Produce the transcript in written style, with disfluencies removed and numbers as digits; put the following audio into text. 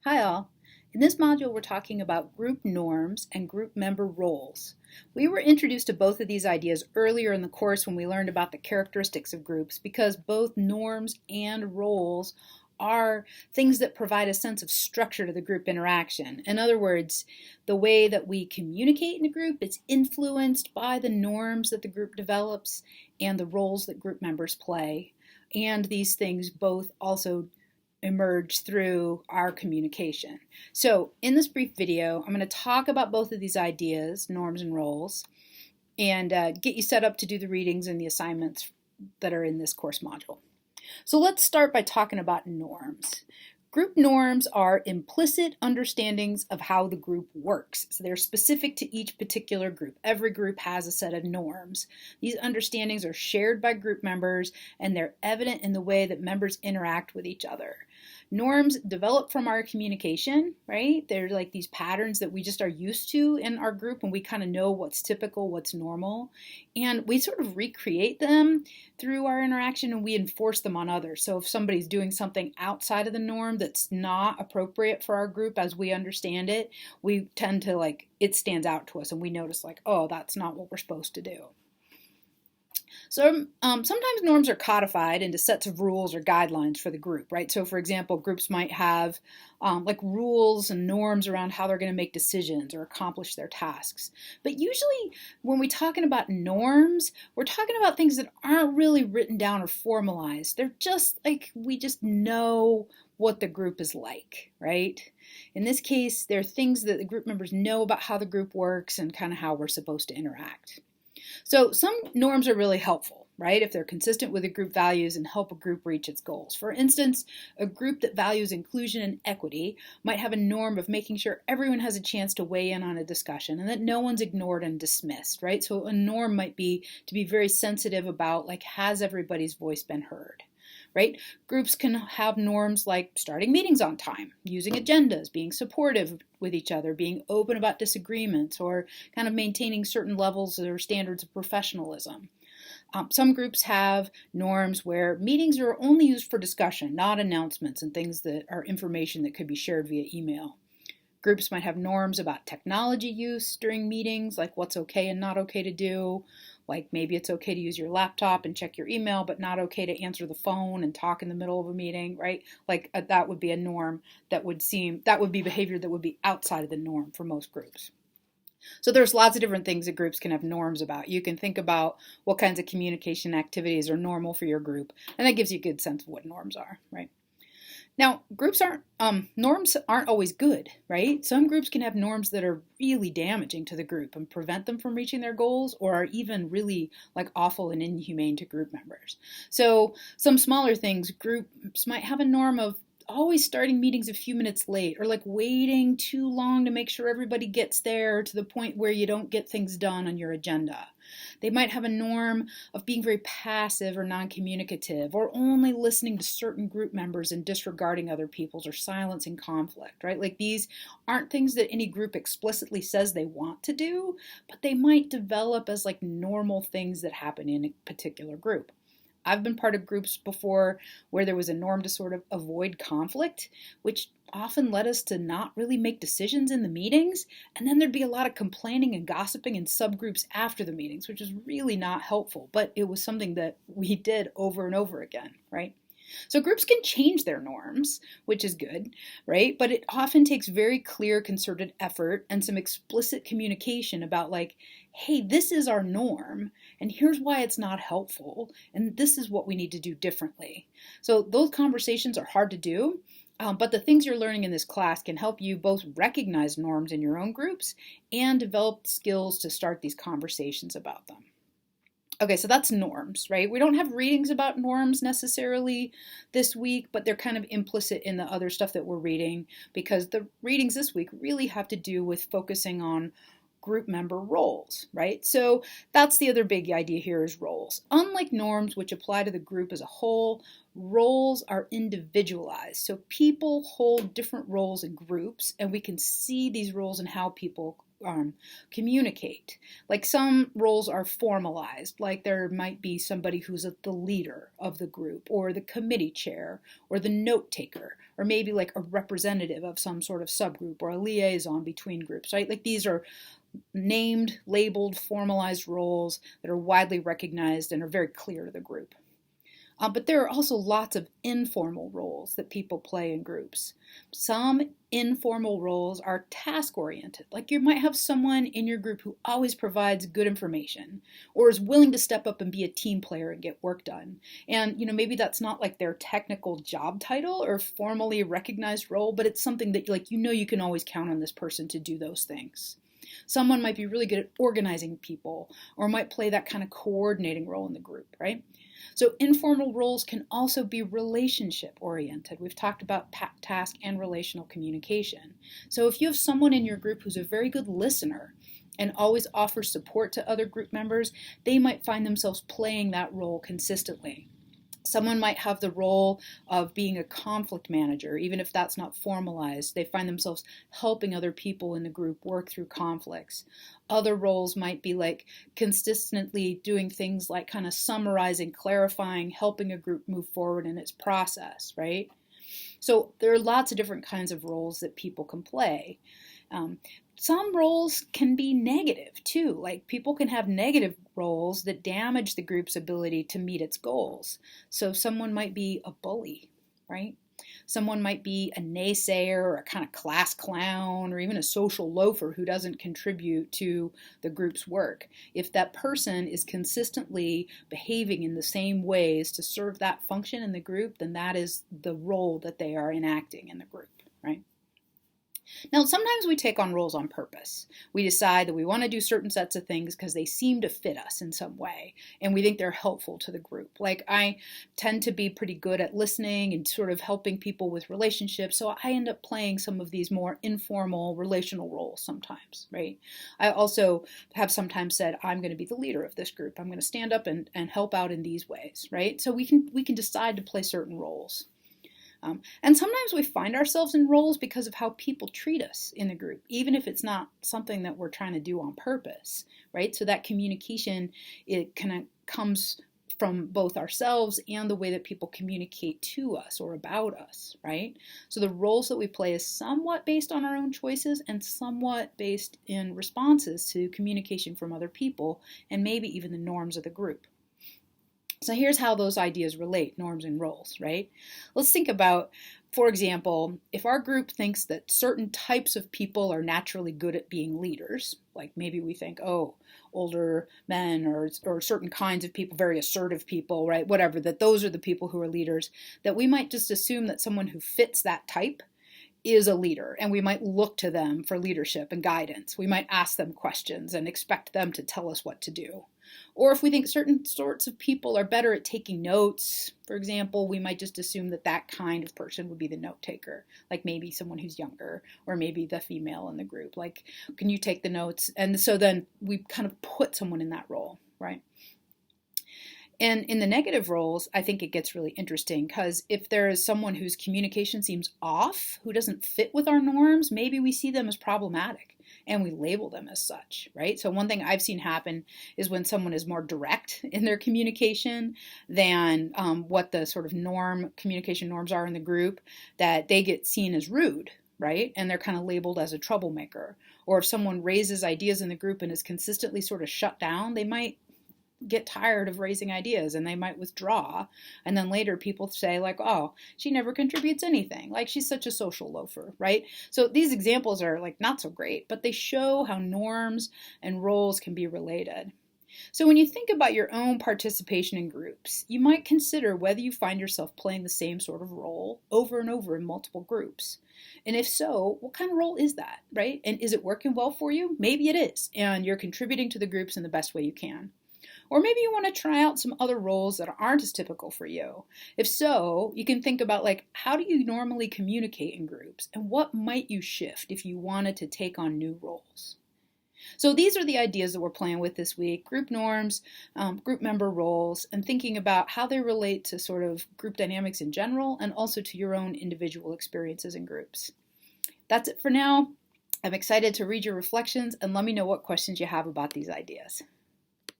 Hi all. In this module we're talking about group norms and group member roles. We were introduced to both of these ideas earlier in the course when we learned about the characteristics of groups because both norms and roles are things that provide a sense of structure to the group interaction. In other words, the way that we communicate in a group is influenced by the norms that the group develops and the roles that group members play. And these things both also emerge through our communication. So in this brief video, I'm going to talk about both of these ideas, norms and roles, and get you set up to do the readings and the assignments that are in this course module. So let's start by talking about norms. Group norms are implicit understandings of how the group works. So they're specific to each particular group. Every group has a set of norms. These understandings are shared by group members and they're evident in the way that members interact with each other. Norms develop from our communication, right? They're like these patterns that we just are used to in our group and we kind of know what's typical, what's normal. And we sort of recreate them through our interaction and we enforce them on others. So if somebody's doing something outside of the norm that's not appropriate for our group as we understand it, we tend to it stands out to us and we notice oh, that's not what we're supposed to do. So sometimes norms are codified into sets of rules or guidelines for the group, right? So for example, groups might have rules and norms around how they're going to make decisions or accomplish their tasks. But usually when we're talking about norms, we're talking about things that aren't really written down or formalized. They're just we just know what the group is like, right? In this case, they're things that the group members know about how the group works and kind of how we're supposed to interact. So some norms are really helpful, right? If they're consistent with the group values and help a group reach its goals. For instance, a group that values inclusion and equity might have a norm of making sure everyone has a chance to weigh in on a discussion and that no one's ignored and dismissed, right? So a norm might be to be very sensitive about has everybody's voice been heard? Right? Groups can have norms like starting meetings on time, using agendas, being supportive with each other, being open about disagreements, or kind of maintaining certain levels or standards of professionalism. Some groups have norms where meetings are only used for discussion, not announcements and things that are information that could be shared via email. Groups might have norms about technology use during meetings, like what's okay and not okay to do. Like maybe it's okay to use your laptop and check your email, but not okay to answer the phone and talk in the middle of a meeting, right? That would be a norm that would be behavior that would be outside of the norm for most groups. So there's lots of different things that groups can have norms about. You can think about what kinds of communication activities are normal for your group, and that gives you a good sense of what norms are, right? Now, norms aren't always good, right? Some groups can have norms that are really damaging to the group and prevent them from reaching their goals or are even really awful and inhumane to group members. So some smaller things, groups might have a norm of always starting meetings a few minutes late or waiting too long to make sure everybody gets there to the point where you don't get things done on your agenda. They might have a norm of being very passive or non-communicative or only listening to certain group members and disregarding other people's or silencing conflict, right? These aren't things that any group explicitly says they want to do, but they might develop as normal things that happen in a particular group. I've been part of groups before where there was a norm to sort of avoid conflict, which often led us to not really make decisions in the meetings, and then there'd be a lot of complaining and gossiping in subgroups after the meetings, which is really not helpful, but it was something that we did over and over again, right? So groups can change their norms, which is good, right? But it often takes very clear concerted effort and some explicit communication about hey, this is our norm, and here's why it's not helpful, and this is what we need to do differently. So those conversations are hard to do, but the things you're learning in this class can help you both recognize norms in your own groups and develop skills to start these conversations about them. Okay, so that's norms, right? We don't have readings about norms necessarily this week, but they're kind of implicit in the other stuff that we're reading because the readings this week really have to do with focusing on group member roles, right? So that's the other big idea here is roles. Unlike norms, which apply to the group as a whole, roles are individualized. So people hold different roles in groups, and we can see these roles and how people communicate. Like some roles are formalized, like there might be somebody who's the leader of the group, or the committee chair, or the note taker, or maybe like a representative of some sort of subgroup, or a liaison between groups, right? Like these are named, labeled, formalized roles that are widely recognized and are very clear to the group. But there are also lots of informal roles that people play in groups. Some informal roles are task-oriented, like you might have someone in your group who always provides good information or is willing to step up and be a team player and get work done. And maybe that's not like their technical job title or formally recognized role, but it's something that you can always count on this person to do those things. Someone might be really good at organizing people or might play that kind of coordinating role in the group, right? So informal roles can also be relationship oriented. We've talked about task and relational communication. So if you have someone in your group who's a very good listener and always offers support to other group members, they might find themselves playing that role consistently. Someone might have the role of being a conflict manager, even if that's not formalized. They find themselves helping other people in the group work through conflicts. Other roles might be like consistently doing things like kind of summarizing, clarifying, helping a group move forward in its process, right? So there are lots of different kinds of roles that people can play. Some roles can be negative too, like people can have negative roles that damage the group's ability to meet its goals. So someone might be a bully, right? Someone might be a naysayer or a kind of class clown or even a social loafer who doesn't contribute to the group's work. If that person is consistently behaving in the same ways to serve that function in the group, then that is the role that they are enacting in the group, right? Now, sometimes we take on roles on purpose. We decide that we want to do certain sets of things because they seem to fit us in some way, and we think they're helpful to the group. Like I tend to be pretty good at listening and sort of helping people with relationships, so I end up playing some of these more informal relational roles sometimes, right? I also have sometimes said, I'm going to be the leader of this group. I'm going to stand up and help out in these ways, right? So we can decide to play certain roles. And sometimes we find ourselves in roles because of how people treat us in the group, even if it's not something that we're trying to do on purpose, right? So that communication, it kind of comes from both ourselves and the way that people communicate to us or about us, right? So the roles that we play is somewhat based on our own choices and somewhat based in responses to communication from other people and maybe even the norms of the group. So here's how those ideas relate, norms and roles, right? Let's think about, for example, if our group thinks that certain types of people are naturally good at being leaders, like maybe we think, older men or certain kinds of people, very assertive people, right? Whatever, that those are the people who are leaders, that we might just assume that someone who fits that type is a leader, and we might look to them for leadership and guidance. We might ask them questions and expect them to tell us what to do. Or if we think certain sorts of people are better at taking notes, for example, we might just assume that that kind of person would be the note taker, like maybe someone who's younger, or maybe the female in the group. Like, can you take the notes? And so then we kind of put someone in that role, right? And in the negative roles, I think it gets really interesting because if there is someone whose communication seems off, who doesn't fit with our norms, maybe we see them as problematic and we label them as such, right? So one thing I've seen happen is when someone is more direct in their communication than what the sort of communication norms are in the group, that they get seen as rude, right? And they're kind of labeled as a troublemaker. Or if someone raises ideas in the group and is consistently sort of shut down, they might get tired of raising ideas and they might withdraw. And then later people say like, oh, she never contributes anything. Like she's such a social loafer, right? So these examples are like not so great, but they show how norms and roles can be related. So when you think about your own participation in groups, you might consider whether you find yourself playing the same sort of role over and over in multiple groups. And if so, what kind of role is that, right? And is it working well for you? Maybe it is, and you're contributing to the groups in the best way you can. Or maybe you want to try out some other roles that aren't as typical for you. If so, you can think about like, how do you normally communicate in groups? And what might you shift if you wanted to take on new roles? So these are the ideas that we're playing with this week: group norms, group member roles, and thinking about how they relate to sort of group dynamics in general and also to your own individual experiences in groups. That's it for now. I'm excited to read your reflections and let me know what questions you have about these ideas.